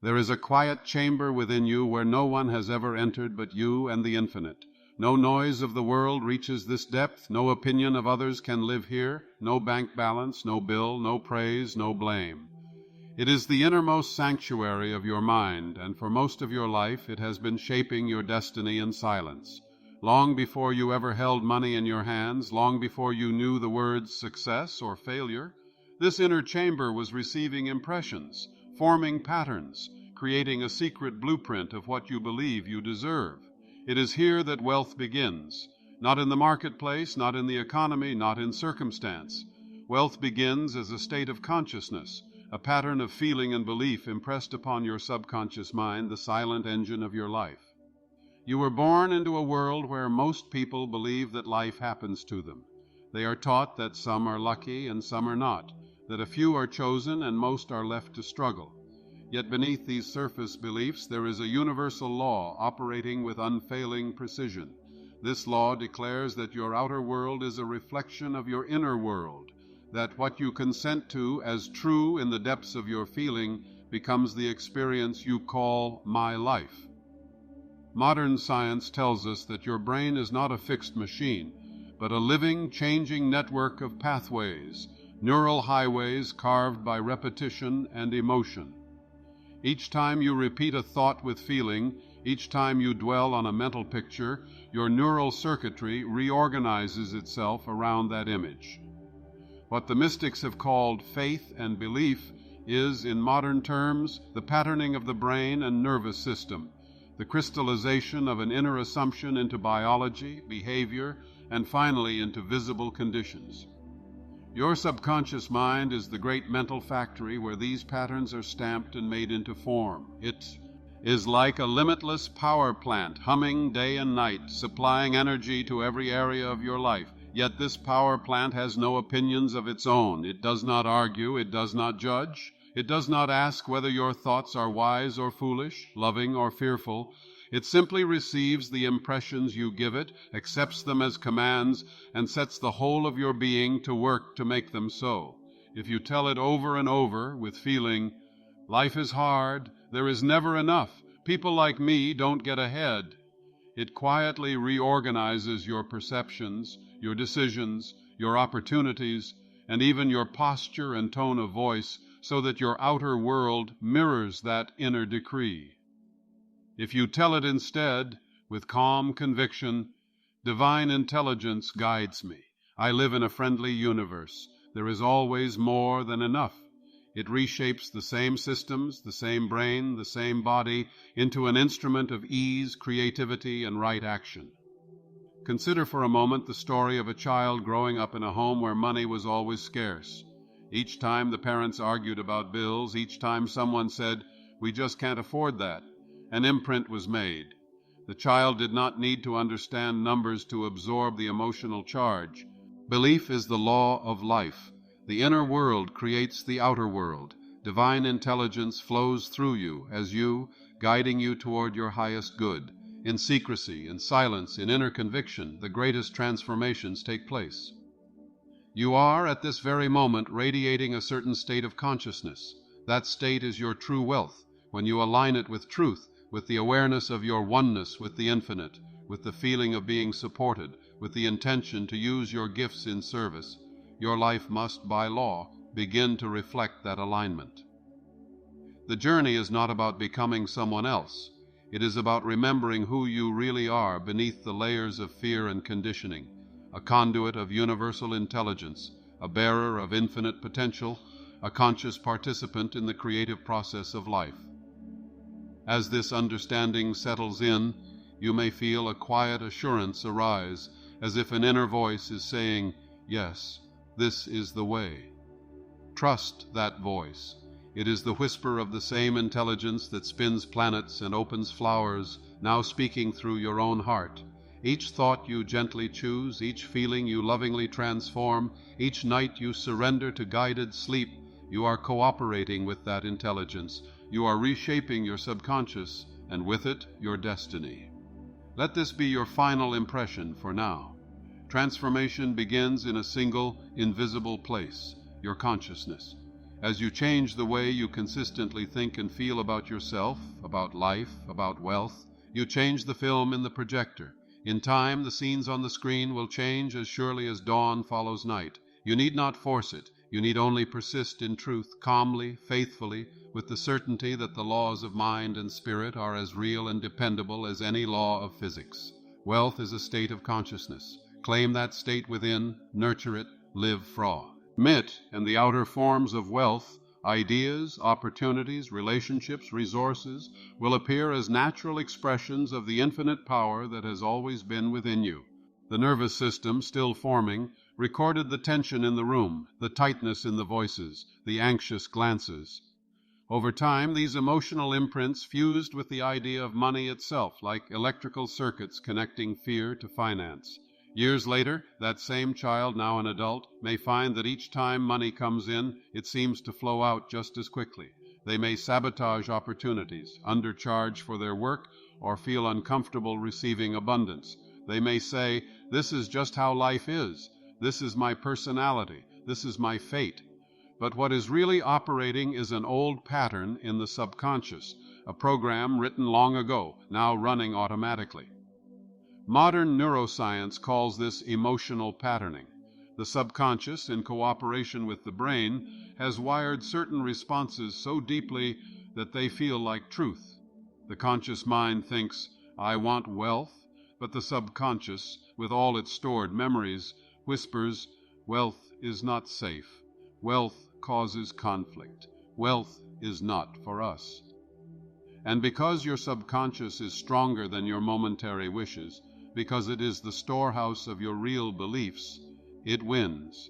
There is a quiet chamber within you where no one has ever entered but you and the infinite. No noise of the world reaches this depth, no opinion of others can live here, no bank balance, no bill, no praise, no blame. It is the innermost sanctuary of your mind, and for most of your life it has been shaping your destiny in silence. Long before you ever held money in your hands, long before you knew the words success or failure, this inner chamber was receiving impressions, forming patterns, creating a secret blueprint of what you believe you deserve. It is here that wealth begins, not in the marketplace, not in the economy, not in circumstance. Wealth begins as a state of consciousness, a pattern of feeling and belief impressed upon your subconscious mind, the silent engine of your life. You were born into a world where most people believe that life happens to them. They are taught that some are lucky and some are not, that a few are chosen and most are left to struggle. Yet beneath these surface beliefs there is a universal law operating with unfailing precision. This law declares that your outer world is a reflection of your inner world, that what you consent to as true in the depths of your feeling becomes the experience you call my life. Modern science tells us that your brain is not a fixed machine, but a living, changing network of pathways, neural highways carved by repetition and emotion. Each time you repeat a thought with feeling, each time you dwell on a mental picture, your neural circuitry reorganizes itself around that image. What the mystics have called faith and belief is, in modern terms, the patterning of the brain and nervous system, the crystallization of an inner assumption into biology, behavior, and finally into visible conditions. Your subconscious mind is the great mental factory where these patterns are stamped and made into form. It is like a limitless power plant, humming day and night, supplying energy to every area of your life. Yet this power plant has no opinions of its own. It does not argue, it does not judge. It does not ask whether your thoughts are wise or foolish, loving or fearful. It simply receives the impressions you give it, accepts them as commands, and sets the whole of your being to work to make them so. If you tell it over and over with feeling, life is hard, there is never enough, people like me don't get ahead, it quietly reorganizes your perceptions, your decisions, your opportunities, and even your posture and tone of voice, so that your outer world mirrors that inner decree. If you tell it instead, with calm conviction, divine intelligence guides me. I live in a friendly universe. There is always more than enough. It reshapes the same systems, the same brain, the same body, into an instrument of ease, creativity, and right action. Consider for a moment the story of a child growing up in a home where money was always scarce. Each time the parents argued about bills, each time someone said, "We just can't afford that," an imprint was made. The child did not need to understand numbers to absorb the emotional charge. Belief is the law of life. The inner world creates the outer world. Divine intelligence flows through you as you, guiding you toward your highest good. In secrecy, in silence, in inner conviction, the greatest transformations take place. You are, at this very moment, radiating a certain state of consciousness. That state is your true wealth. When you align it with truth, with the awareness of your oneness with the infinite, with the feeling of being supported, with the intention to use your gifts in service, your life must, by law, begin to reflect that alignment. The journey is not about becoming someone else. It is about remembering who you really are beneath the layers of fear and conditioning, a conduit of universal intelligence, a bearer of infinite potential, a conscious participant in the creative process of life. As this understanding settles in, you may feel a quiet assurance arise, as if an inner voice is saying, "Yes, this is the way." Trust that voice. It is the whisper of the same intelligence that spins planets and opens flowers, now speaking through your own heart. Each thought you gently choose, each feeling you lovingly transform, each night you surrender to guided sleep, you are cooperating with that intelligence. You are reshaping your subconscious, and with it, your destiny. Let this be your final impression for now. Transformation begins in a single, invisible place, your consciousness. As you change the way you consistently think and feel about yourself, about life, about wealth, you change the film in the projector. In time, the scenes on the screen will change as surely as dawn follows night. You need not force it. You need only persist in truth, calmly, faithfully, with the certainty that the laws of mind and spirit are as real and dependable as any law of physics. Wealth is a state of consciousness. Claim that state within, nurture it, live fra. Mit and the outer forms of wealth, ideas, opportunities, relationships, resources, will appear as natural expressions of the infinite power that has always been within you. The nervous system, still forming, recorded the tension in the room, the tightness in the voices, the anxious glances. Over time, these emotional imprints fused with the idea of money itself, like electrical circuits connecting fear to finance. Years later, that same child, now an adult, may find that each time money comes in, it seems to flow out just as quickly. They may sabotage opportunities, undercharge for their work, or feel uncomfortable receiving abundance. They may say, "This is just how life is. This is my personality. This is my fate." But what is really operating is an old pattern in the subconscious, a program written long ago, now running automatically. Modern neuroscience calls this emotional patterning. The subconscious, in cooperation with the brain, has wired certain responses so deeply that they feel like truth. The conscious mind thinks, "I want wealth," but the subconscious, with all its stored memories, whispers, "Wealth is not safe. Wealth causes conflict. Wealth is not for us." And because your subconscious is stronger than your momentary wishes, because it is the storehouse of your real beliefs, it wins.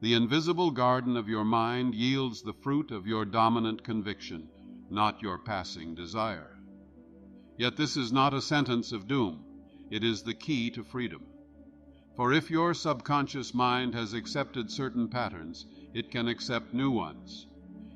The invisible garden of your mind yields the fruit of your dominant conviction, not your passing desire. Yet this is not a sentence of doom. It is the key to freedom. For if your subconscious mind has accepted certain patterns, it can accept new ones.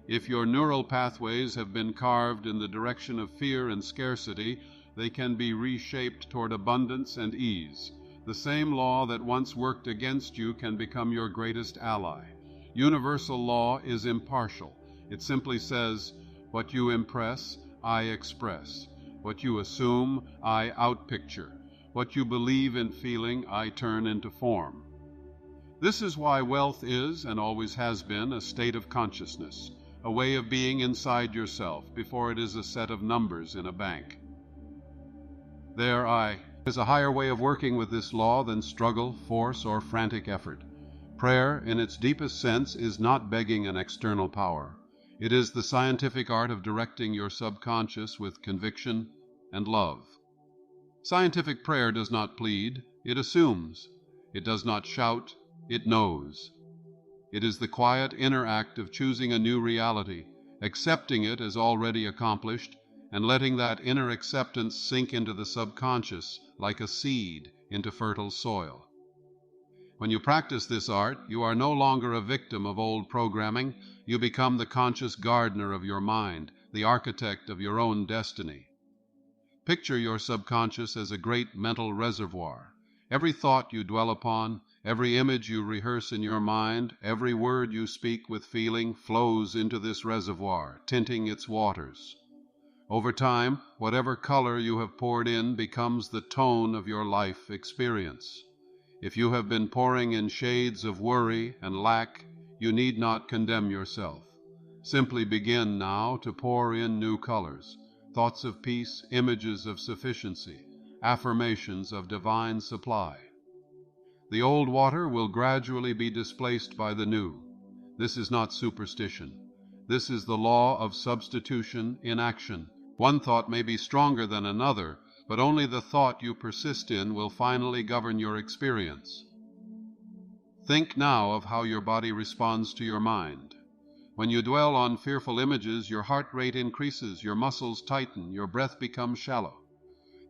If your neural pathways have been carved in the direction of fear and scarcity, they can be reshaped toward abundance and ease. The same law that once worked against you can become your greatest ally. Universal law is impartial. It simply says, "What you impress, I express. What you assume, I outpicture. What you believe in feeling, I turn into form." This is why wealth is, and always has been, a state of consciousness, a way of being inside yourself before it is a set of numbers in a bank. There is a higher way of working with this law than struggle, force, or frantic effort. Prayer, in its deepest sense, is not begging an external power. It is the scientific art of directing your subconscious with conviction and love. Scientific prayer does not plead, it assumes. It does not shout, it knows. It is the quiet inner act of choosing a new reality, accepting it as already accomplished, and letting that inner acceptance sink into the subconscious like a seed into fertile soil. When you practice this art, you are no longer a victim of old programming. You become the conscious gardener of your mind, the architect of your own destiny. Picture your subconscious as a great mental reservoir. Every thought you dwell upon, every image you rehearse in your mind, every word you speak with feeling flows into this reservoir, tinting its waters. Over time, whatever color you have poured in becomes the tone of your life experience. If you have been pouring in shades of worry and lack, you need not condemn yourself. Simply begin now to pour in new colors, thoughts of peace, images of sufficiency, affirmations of divine supply. The old water will gradually be displaced by the new. This is not superstition. This is the law of substitution in action. One thought may be stronger than another, but only the thought you persist in will finally govern your experience. Think now of how your body responds to your mind. When you dwell on fearful images, your heart rate increases, your muscles tighten, your breath becomes shallow.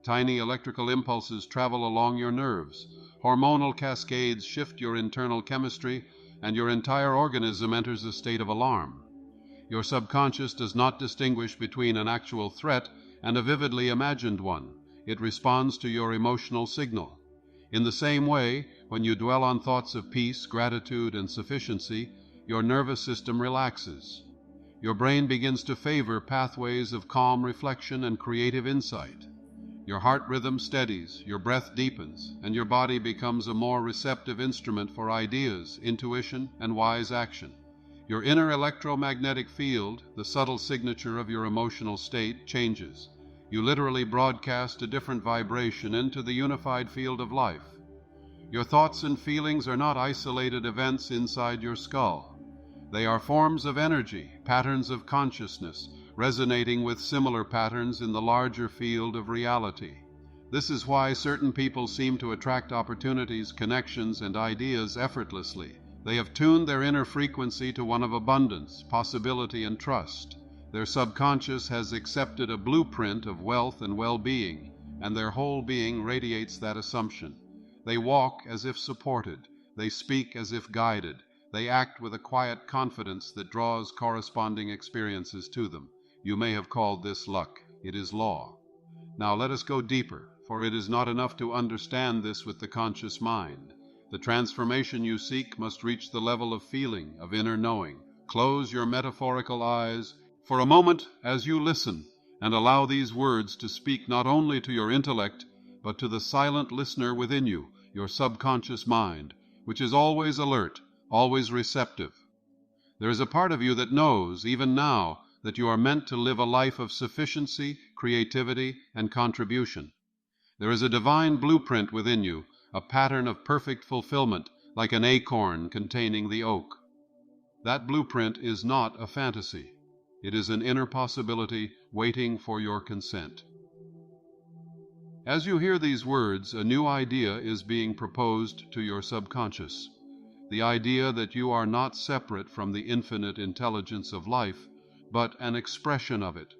Tiny electrical impulses travel along your nerves. Hormonal cascades shift your internal chemistry, and your entire organism enters a state of alarm. Your subconscious does not distinguish between an actual threat and a vividly imagined one. It responds to your emotional signal. In the same way, when you dwell on thoughts of peace, gratitude, and sufficiency, your nervous system relaxes. Your brain begins to favor pathways of calm reflection and creative insight. Your heart rhythm steadies, your breath deepens, and your body becomes a more receptive instrument for ideas, intuition, and wise action. Your inner electromagnetic field, the subtle signature of your emotional state, changes. You literally broadcast a different vibration into the unified field of life. Your thoughts and feelings are not isolated events inside your skull. They are forms of energy, patterns of consciousness, resonating with similar patterns in the larger field of reality. This is why certain people seem to attract opportunities, connections, and ideas effortlessly. They have tuned their inner frequency to one of abundance, possibility, and trust. Their subconscious has accepted a blueprint of wealth and well-being, and their whole being radiates that assumption. They walk as if supported. They speak as if guided. They act with a quiet confidence that draws corresponding experiences to them. You may have called this luck. It is law. Now let us go deeper, for it is not enough to understand this with the conscious mind. The transformation you seek must reach the level of feeling, of inner knowing. Close your metaphorical eyes for a moment as you listen, and allow these words to speak not only to your intellect, but to the silent listener within you, your subconscious mind, which is always alert, always receptive. There is a part of you that knows, even now, that you are meant to live a life of sufficiency, creativity, and contribution. There is a divine blueprint within you, a pattern of perfect fulfillment, like an acorn containing the oak. That blueprint is not a fantasy. It is an inner possibility waiting for your consent. As you hear these words, a new idea is being proposed to your subconscious. The idea that you are not separate from the infinite intelligence of life, but an expression of it.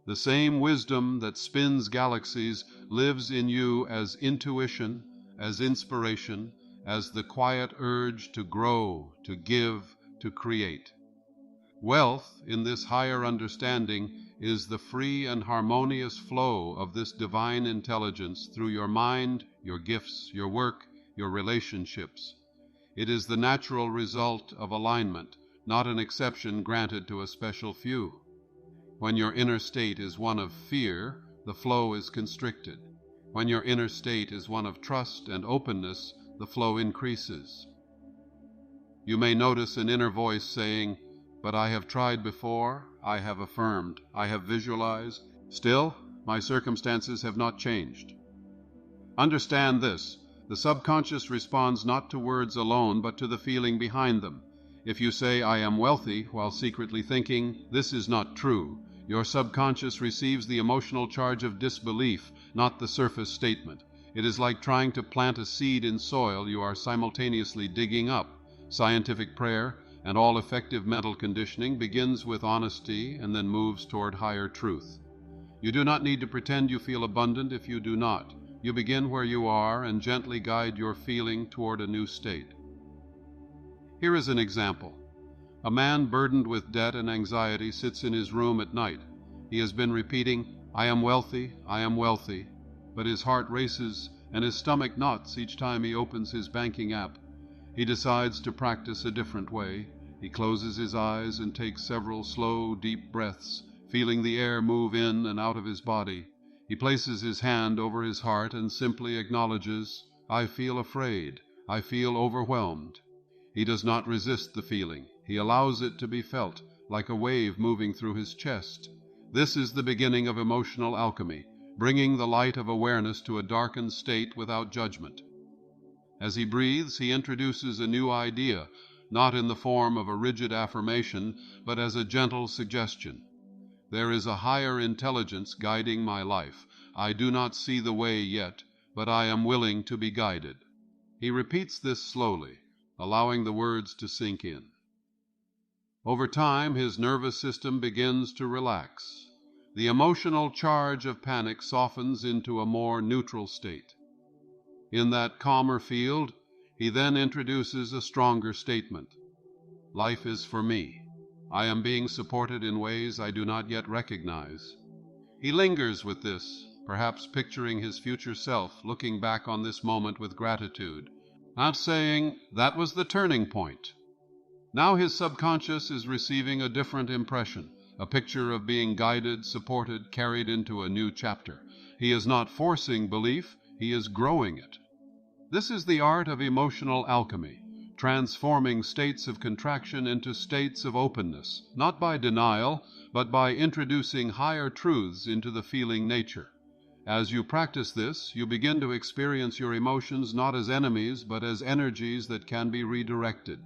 The same wisdom that spins galaxies lives in you as intuition, as inspiration, as the quiet urge to grow, to give, to create. Wealth, in this higher understanding, is the free and harmonious flow of this divine intelligence through your mind, your gifts, your work, your relationships. It is the natural result of alignment, not an exception granted to a special few. When your inner state is one of fear, the flow is constricted. When your inner state is one of trust and openness, the flow increases. You may notice an inner voice saying, "But I have tried before, I have affirmed, I have visualized. Still, my circumstances have not changed." Understand this. The subconscious responds not to words alone, but to the feeling behind them. If you say, "I am wealthy," while secretly thinking, "This is not true," your subconscious receives the emotional charge of disbelief, not the surface statement. It is like trying to plant a seed in soil you are simultaneously digging up. Scientific prayer and all effective mental conditioning begins with honesty and then moves toward higher truth. You do not need to pretend you feel abundant if you do not. You begin where you are and gently guide your feeling toward a new state. Here is an example. A man burdened with debt and anxiety sits in his room at night. He has been repeating, "I am wealthy, I am wealthy," but his heart races and his stomach knots each time he opens his banking app. He decides to practice a different way. He closes his eyes and takes several slow, deep breaths, feeling the air move in and out of his body. He places his hand over his heart and simply acknowledges, "I feel afraid, I feel overwhelmed." He does not resist the feeling. He allows it to be felt, like a wave moving through his chest. This is the beginning of emotional alchemy, bringing the light of awareness to a darkened state without judgment. As he breathes, he introduces a new idea, not in the form of a rigid affirmation, but as a gentle suggestion. There is a higher intelligence guiding my life. I do not see the way yet, but I am willing to be guided. He repeats this slowly, allowing the words to sink in. Over time, his nervous system begins to relax. The emotional charge of panic softens into a more neutral state. In that calmer field, he then introduces a stronger statement. Life is for me. I am being supported in ways I do not yet recognize. He lingers with this, perhaps picturing his future self looking back on this moment with gratitude, not saying, "That was the turning point." Now his subconscious is receiving a different impression, a picture of being guided, supported, carried into a new chapter. He is not forcing belief, he is growing it. This is the art of emotional alchemy, transforming states of contraction into states of openness, not by denial, but by introducing higher truths into the feeling nature. As you practice this, you begin to experience your emotions not as enemies, but as energies that can be redirected.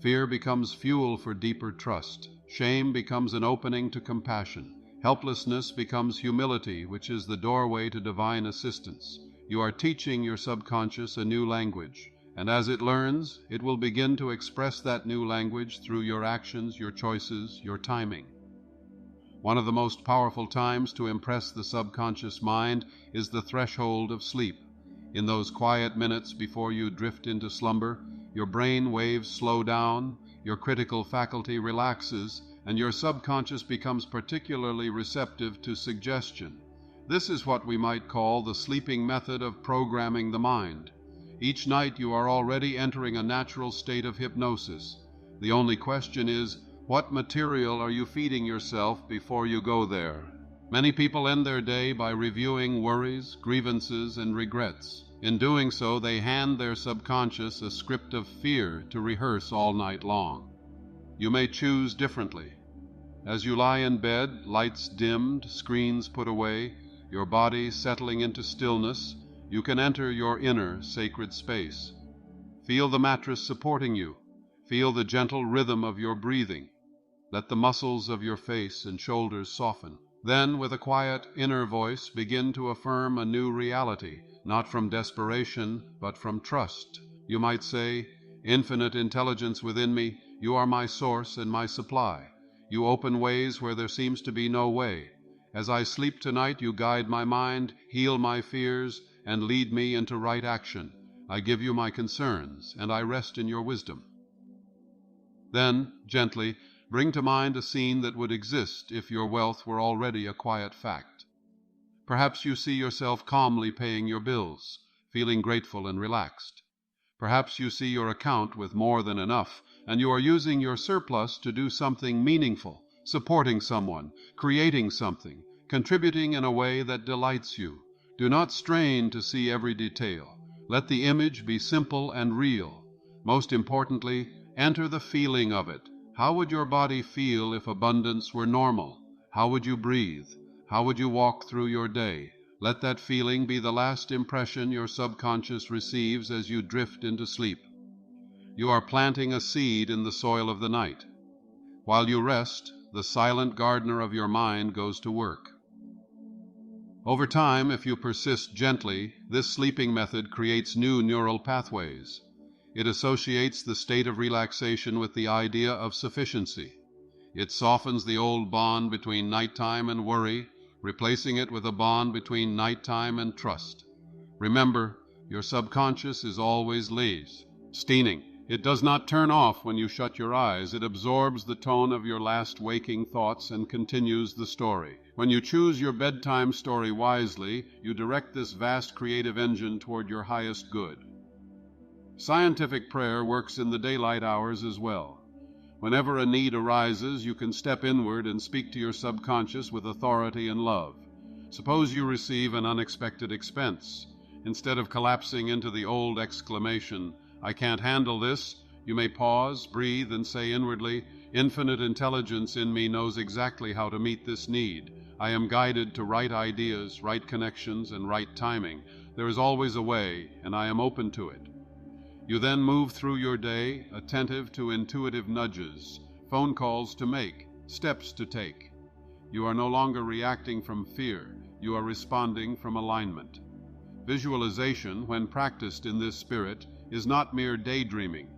Fear becomes fuel for deeper trust. Shame becomes an opening to compassion. Helplessness becomes humility, which is the doorway to divine assistance. You are teaching your subconscious a new language, and as it learns, it will begin to express that new language through your actions, your choices, your timing. One of the most powerful times to impress the subconscious mind is the threshold of sleep. In those quiet minutes before you drift into slumber, your brain waves slow down, your critical faculty relaxes, and your subconscious becomes particularly receptive to suggestion. This is what we might call the sleeping method of programming the mind. Each night you are already entering a natural state of hypnosis. The only question is, what material are you feeding yourself before you go there? Many people end their day by reviewing worries, grievances, and regrets. In doing so, they hand their subconscious a script of fear to rehearse all night long. You may choose differently. As you lie in bed, lights dimmed, screens put away, your body settling into stillness, you can enter your inner sacred space. Feel the mattress supporting you. Feel the gentle rhythm of your breathing. Let the muscles of your face and shoulders soften. Then, with a quiet inner voice, begin to affirm a new reality, not from desperation, but from trust. You might say, "Infinite intelligence within me, you are my source and my supply. You open ways where there seems to be no way. As I sleep tonight, you guide my mind, heal my fears, and lead me into right action. I give you my concerns, and I rest in your wisdom." Then, gently, bring to mind a scene that would exist if your wealth were already a quiet fact. Perhaps you see yourself calmly paying your bills, feeling grateful and relaxed. Perhaps you see your account with more than enough, and you are using your surplus to do something meaningful, supporting someone, creating something, contributing in a way that delights you. Do not strain to see every detail. Let the image be simple and real. Most importantly, enter the feeling of it. How would your body feel if abundance were normal? How would you breathe? How would you walk through your day? Let that feeling be the last impression your subconscious receives as you drift into sleep. You are planting a seed in the soil of the night. While you rest, the silent gardener of your mind goes to work. Over time, if you persist gently, this sleeping method creates new neural pathways. It associates the state of relaxation with the idea of sufficiency. It softens the old bond between nighttime and worry, replacing it with a bond between nighttime and trust. Remember, your subconscious is always listening. It does not turn off when you shut your eyes. It absorbs the tone of your last waking thoughts and continues the story. When you choose your bedtime story wisely, you direct this vast creative engine toward your highest good. Scientific prayer works in the daylight hours as well. Whenever a need arises, you can step inward and speak to your subconscious with authority and love. Suppose you receive an unexpected expense. Instead of collapsing into the old exclamation, "I can't handle this," you may pause, breathe, and say inwardly, "Infinite intelligence in me knows exactly how to meet this need. I am guided to right ideas, right connections, and right timing. There is always a way, and I am open to it." You then move through your day, attentive to intuitive nudges, phone calls to make, steps to take. You are no longer reacting from fear. You are responding from alignment. Visualization, when practiced in this spirit, is not mere daydreaming.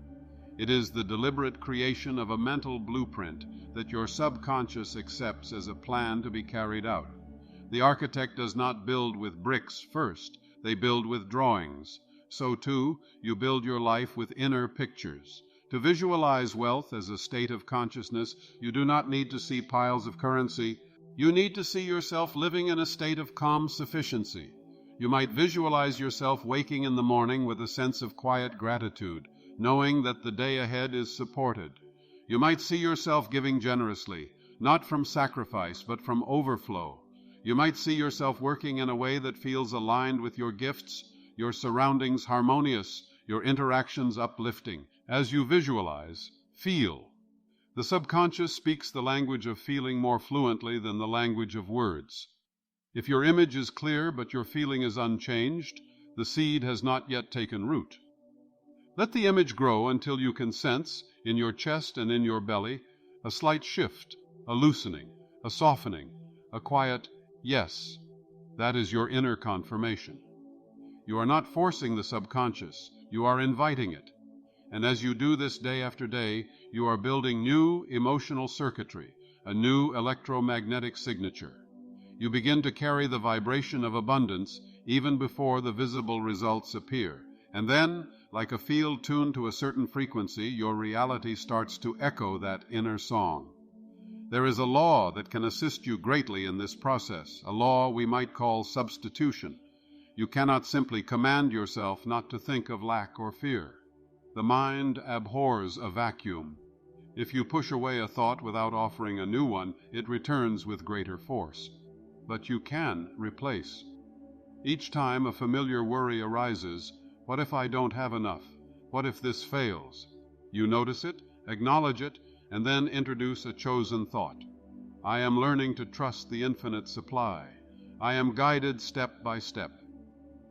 It is the deliberate creation of a mental blueprint that your subconscious accepts as a plan to be carried out. The architect does not build with bricks first. They build with drawings. So, too, you build your life with inner pictures. To visualize wealth as a state of consciousness, you do not need to see piles of currency. You need to see yourself living in a state of calm sufficiency. You might visualize yourself waking in the morning with a sense of quiet gratitude, knowing that the day ahead is supported. You might see yourself giving generously, not from sacrifice, but from overflow. You might see yourself working in a way that feels aligned with your gifts, your surroundings harmonious, your interactions uplifting. As you visualize, feel. The subconscious speaks the language of feeling more fluently than the language of words. If your image is clear but your feeling is unchanged, the seed has not yet taken root. Let the image grow until you can sense, in your chest and in your belly, a slight shift, a loosening, a softening, a quiet yes. That is your inner confirmation. You are not forcing the subconscious, you are inviting it. And as you do this day after day, you are building new emotional circuitry, a new electromagnetic signature. You begin to carry the vibration of abundance even before the visible results appear. And then, like a field tuned to a certain frequency, your reality starts to echo that inner song. There is a law that can assist you greatly in this process, a law we might call substitution. You cannot simply command yourself not to think of lack or fear. The mind abhors a vacuum. If you push away a thought without offering a new one, it returns with greater force. But you can replace. Each time a familiar worry arises, what if I don't have enough? What if this fails? You notice it, acknowledge it, and then introduce a chosen thought. I am learning to trust the infinite supply. I am guided step by step.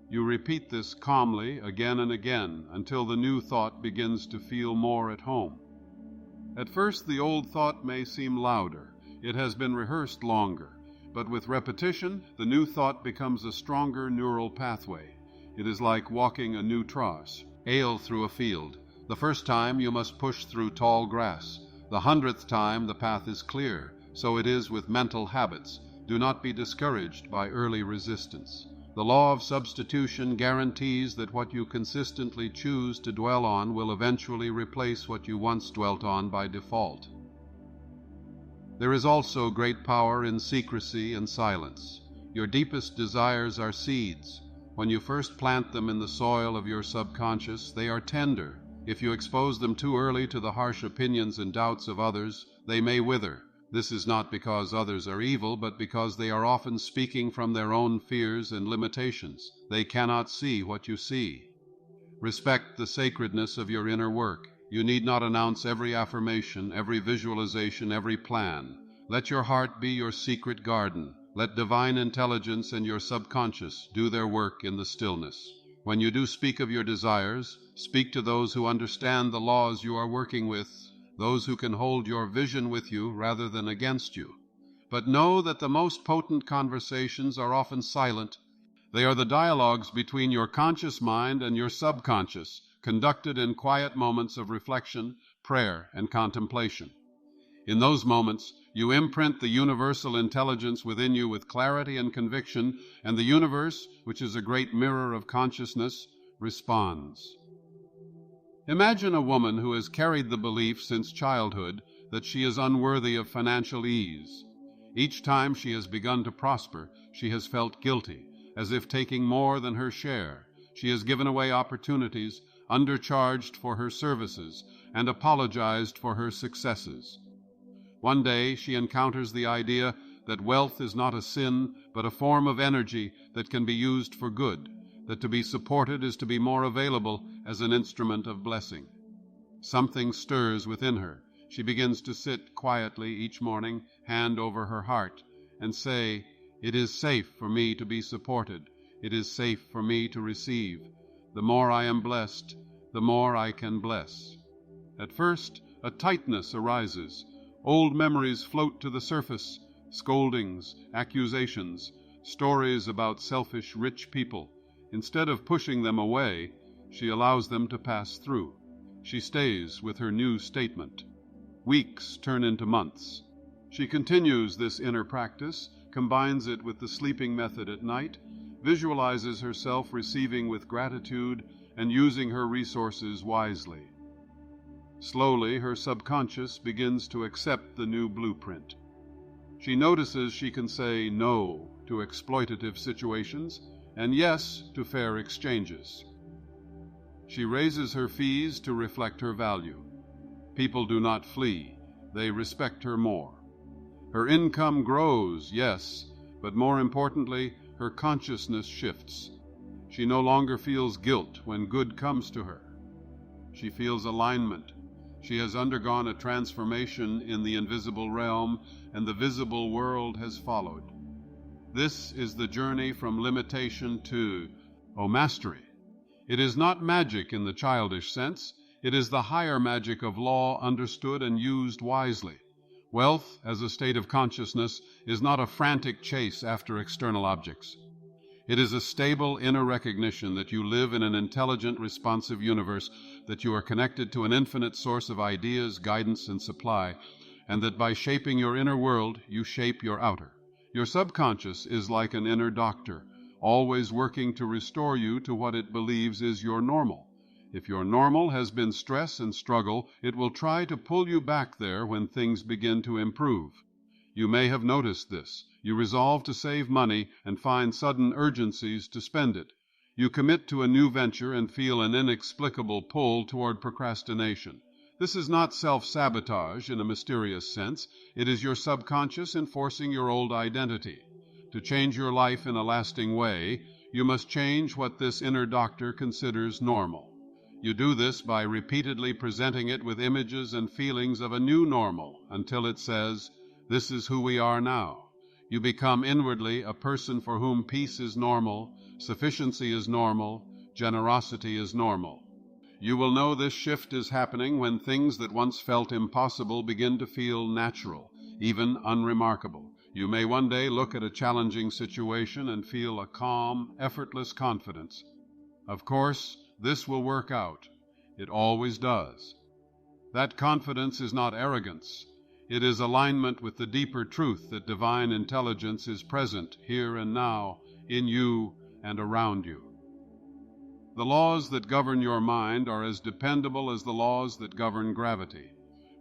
You repeat this calmly again and again until the new thought begins to feel more at home. At first, the old thought may seem louder. It has been rehearsed longer. But with repetition, the new thought becomes a stronger neural pathway. It is like walking a new trail through a field. The first time you must push through tall grass. The 100th time the path is clear. So it is with mental habits. Do not be discouraged by early resistance. The law of substitution guarantees that what you consistently choose to dwell on will eventually replace what you once dwelt on by default. There is also great power in secrecy and silence. Your deepest desires are seeds. When you first plant them in the soil of your subconscious, they are tender. If you expose them too early to the harsh opinions and doubts of others, they may wither. This is not because others are evil, but because they are often speaking from their own fears and limitations. They cannot see what you see. Respect the sacredness of your inner work. You need not announce every affirmation, every visualization, every plan. Let your heart be your secret garden. Let divine intelligence and your subconscious do their work in the stillness. When you do speak of your desires, speak to those who understand the laws you are working with, those who can hold your vision with you rather than against you. But know that the most potent conversations are often silent. They are the dialogues between your conscious mind and your subconscious, conducted in quiet moments of reflection, prayer, and contemplation. In those moments, you imprint the universal intelligence within you with clarity and conviction, and the universe, which is a great mirror of consciousness, responds. Imagine a woman who has carried the belief since childhood that she is unworthy of financial ease. Each time she has begun to prosper, she has felt guilty, as if taking more than her share. She has given away opportunities, undercharged for her services, and apologized for her successes. One day she encounters the idea that wealth is not a sin, but a form of energy that can be used for good, that to be supported is to be more available as an instrument of blessing. Something stirs within her. She begins to sit quietly each morning, hand over her heart, and say, "It is safe for me to be supported. It is safe for me to receive. The more I am blessed, the more I can bless." At first, a tightness arises. Old memories float to the surface, scoldings, accusations, stories about selfish rich people. Instead of pushing them away, she allows them to pass through. She stays with her new statement. Weeks turn into months. She continues this inner practice, combines it with the sleeping method at night, visualizes herself receiving with gratitude and using her resources wisely. Slowly, her subconscious begins to accept the new blueprint. She notices she can say no to exploitative situations and yes to fair exchanges. She raises her fees to reflect her value. People do not flee. They respect her more. Her income grows, yes, but more importantly, her consciousness shifts. She no longer feels guilt when good comes to her. She feels alignment. She has undergone a transformation in the invisible realm, and the visible world has followed. This is the journey from limitation to, mastery. It is not magic in the childish sense. It is the higher magic of law understood and used wisely. Wealth, as a state of consciousness, is not a frantic chase after external objects. It is a stable inner recognition that you live in an intelligent, responsive universe, that you are connected to an infinite source of ideas, guidance, and supply, and that by shaping your inner world, you shape your outer. Your subconscious is like an inner doctor, always working to restore you to what it believes is your normal. If your normal has been stress and struggle, it will try to pull you back there when things begin to improve. You may have noticed this. You resolve to save money and find sudden urgencies to spend it. You commit to a new venture and feel an inexplicable pull toward procrastination. This is not self-sabotage in a mysterious sense. It is your subconscious enforcing your old identity. To change your life in a lasting way, you must change what this inner doctor considers normal. You do this by repeatedly presenting it with images and feelings of a new normal until it says, "This is who we are now." You become inwardly a person for whom peace is normal, sufficiency is normal, generosity is normal. You will know this shift is happening when things that once felt impossible begin to feel natural, even unremarkable. You may one day look at a challenging situation and feel a calm, effortless confidence. Of course, this will work out. It always does. That confidence is not arrogance. It is alignment with the deeper truth that divine intelligence is present here and now, in you and around you. The laws that govern your mind are as dependable as the laws that govern gravity.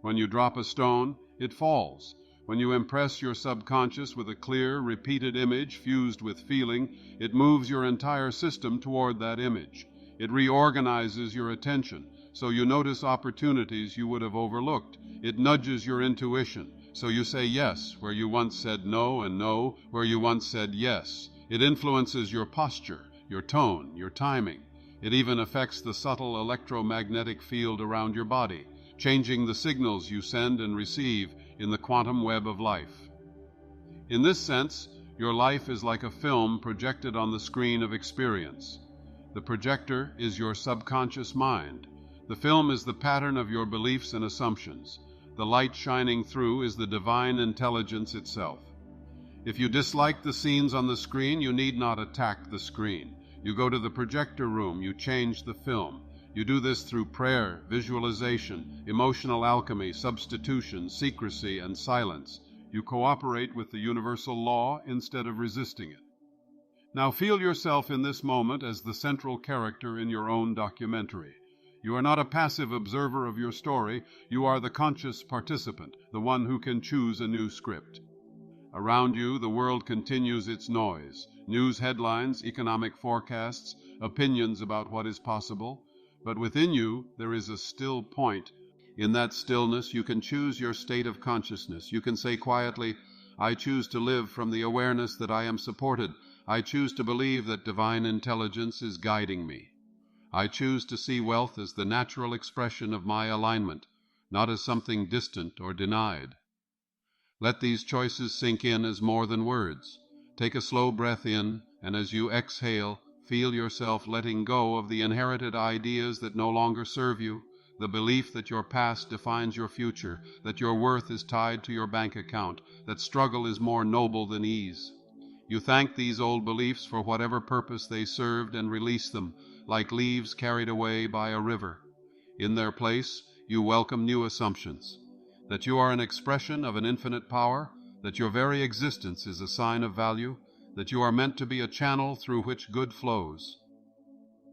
When you drop a stone, it falls. When you impress your subconscious with a clear, repeated image fused with feeling, it moves your entire system toward that image. It reorganizes your attention, so you notice opportunities you would have overlooked. It nudges your intuition, so you say yes where you once said no, and no where you once said yes. It influences your posture, your tone, your timing. It even affects the subtle electromagnetic field around your body, changing the signals you send and receive in the quantum web of life. In this sense, your life is like a film projected on the screen of experience. The projector is your subconscious mind. The film is the pattern of your beliefs and assumptions. The light shining through is the divine intelligence itself. If you dislike the scenes on the screen, you need not attack the screen. You go to the projector room, you change the film. You do this through prayer, visualization, emotional alchemy, substitution, secrecy, and silence. You cooperate with the universal law instead of resisting it. Now feel yourself in this moment as the central character in your own documentary. You are not a passive observer of your story. You are the conscious participant, the one who can choose a new script. Around you, the world continues its noise. News headlines, economic forecasts, opinions about what is possible. But within you, there is a still point. In that stillness, you can choose your state of consciousness. You can say quietly, "I choose to live from the awareness that I am supported. I choose to believe that divine intelligence is guiding me. I choose to see wealth as the natural expression of my alignment, not as something distant or denied." Let these choices sink in as more than words. Take a slow breath in, and as you exhale, feel yourself letting go of the inherited ideas that no longer serve you, the belief that your past defines your future, that your worth is tied to your bank account, that struggle is more noble than ease. You thank these old beliefs for whatever purpose they served and release them, like leaves carried away by a river. In their place, you welcome new assumptions, that you are an expression of an infinite power, that your very existence is a sign of value, that you are meant to be a channel through which good flows.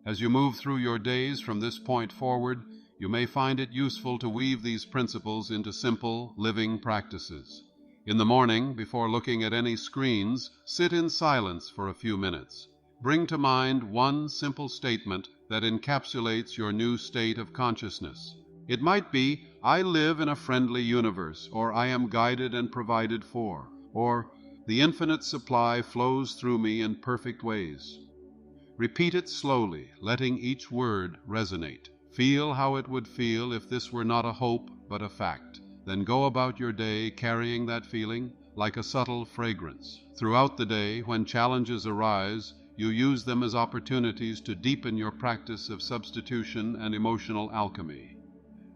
As you move through your days from this point forward, you may find it useful to weave these principles into simple, living practices. In the morning, before looking at any screens, sit in silence for a few minutes. Bring to mind one simple statement that encapsulates your new state of consciousness. It might be, I live in a friendly universe, or I am guided and provided for, or the infinite supply flows through me in perfect ways. Repeat it slowly, letting each word resonate. Feel how it would feel if this were not a hope but a fact. Then go about your day carrying that feeling like a subtle fragrance. Throughout the day, when challenges arise, you use them as opportunities to deepen your practice of substitution and emotional alchemy.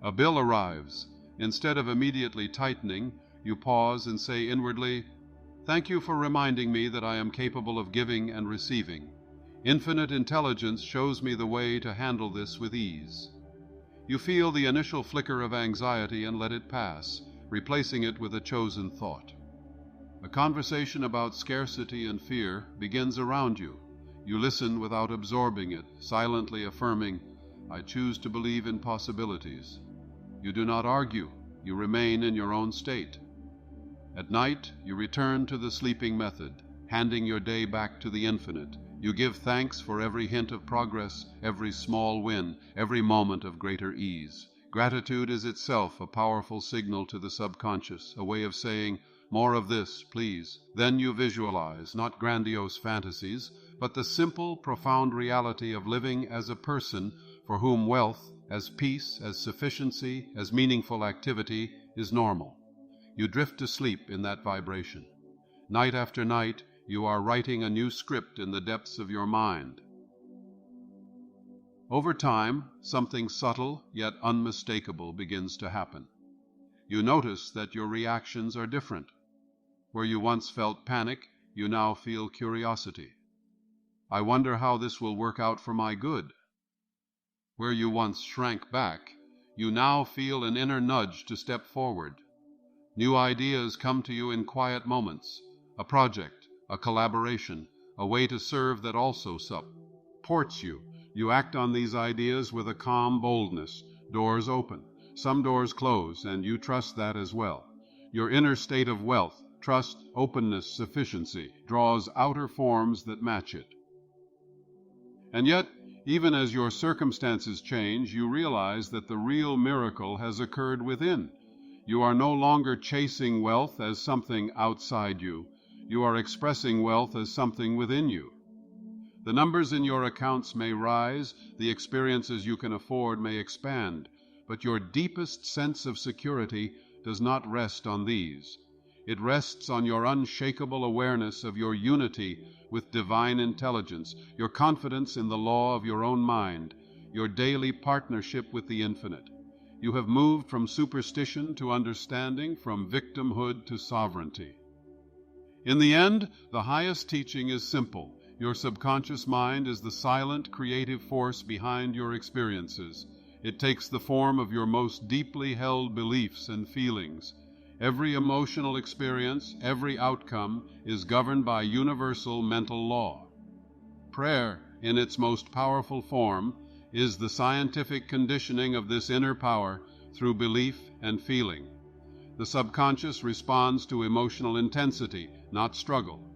A bill arrives. Instead of immediately tightening, you pause and say inwardly, "Thank you for reminding me that I am capable of giving and receiving. Infinite intelligence shows me the way to handle this with ease." You feel the initial flicker of anxiety and let it pass, replacing it with a chosen thought. A conversation about scarcity and fear begins around you. You listen without absorbing it, silently affirming, "I choose to believe in possibilities." You do not argue. You remain in your own state. At night, you return to the sleeping method, handing your day back to the infinite. You give thanks for every hint of progress, every small win, every moment of greater ease. Gratitude is itself a powerful signal to the subconscious, a way of saying, "More of this, please." Then you visualize, not grandiose fantasies, but the simple, profound reality of living as a person for whom wealth, as peace, as sufficiency, as meaningful activity, is normal. You drift to sleep in that vibration. Night after night, you are writing a new script in the depths of your mind. Over time, something subtle yet unmistakable begins to happen. You notice that your reactions are different. Where you once felt panic, you now feel curiosity. "I wonder how this will work out for my good." Where you once shrank back, you now feel an inner nudge to step forward. New ideas come to you in quiet moments, a project, a collaboration, a way to serve that also supports you. You act on these ideas with a calm boldness. Doors open. Some doors close, and you trust that as well. Your inner state of wealth, trust, openness, sufficiency, draws outer forms that match it. And yet, even as your circumstances change, you realize that the real miracle has occurred within. You are no longer chasing wealth as something outside you. You are expressing wealth as something within you. The numbers in your accounts may rise, the experiences you can afford may expand, but your deepest sense of security does not rest on these. It rests on your unshakable awareness of your unity with divine intelligence, your confidence in the law of your own mind, your daily partnership with the infinite. You have moved from superstition to understanding, from victimhood to sovereignty. In the end, the highest teaching is simple. Your subconscious mind is the silent, creative force behind your experiences. It takes the form of your most deeply held beliefs and feelings. Every emotional experience, every outcome, is governed by universal mental law. Prayer, in its most powerful form, is the scientific conditioning of this inner power through belief and feeling. The subconscious responds to emotional intensity, not struggle.